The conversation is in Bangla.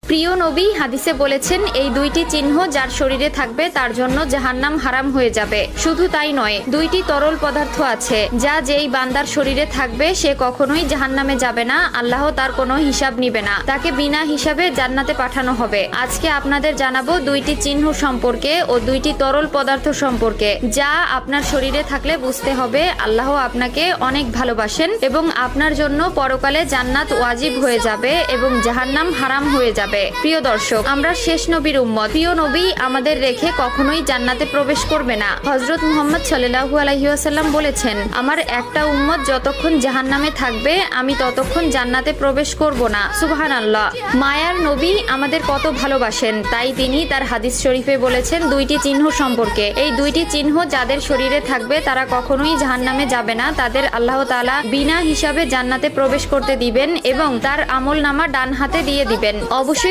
প্রিয় নবী হাদিসে বলেছেন, এই দুইটি চিহ্ন যার শরীরে থাকবে তার জন্য জাহান্নাম হারাম হয়ে যাবে। শুধু তাই নয়, দুইটি তরল পদার্থ আছে যা যেই বান্দার শরীরে থাকবে সে কখনোই জাহান্নামে যাবে না, আল্লাহ তার কোনো হিসাব নিবে না, তাকে বিনা হিসাবে জান্নাতে পাঠানো হবে। আজকে আপনাদের জানাবো দুইটি চিহ্ন সম্পর্কে ও দুইটি তরল পদার্থ সম্পর্কে, যা আপনার শরীরে থাকলে বুঝতে হবে আল্লাহ আপনাকে অনেক ভালোবাসেন এবং আপনার জন্য পরকালে জান্নাত ওয়াজিব হয়ে যাবে এবং জাহান্নাম হারাম হয়ে যাবে। প্রিয় দর্শক, আমরা শেষ নবীর উম্মত। প্রিয় নবী আমাদের রেখে কখনোই জান্নাতে প্রবেশ করবে না। হযরত মুহাম্মদ সাল্লাল্লাহু আলাইহি ওয়াসাল্লাম বলেছেন, আমার একটা উম্মত যতক্ষণ জাহান্নামে থাকবে আমি ততক্ষণ জান্নাতে প্রবেশ করব না। সুবহানাল্লাহ। মায়ার নবী আমাদের কত ভালোবাসেন, তাই তিনি তার হাদিস শরীফে বলেছেন দুইটি চিহ্ন সম্পর্কে। এই দুইটি চিহ্ন যাদের শরীরে থাকবে তারা কখনোই জাহান্নামে যাবে না, তাদের আল্লাহ তাআলা বিনা হিসাবে জান্নাতে প্রবেশ করতে দিবেন এবং তার আমলনামা ডান হাতে দিয়ে দিবেন। অবশ্যই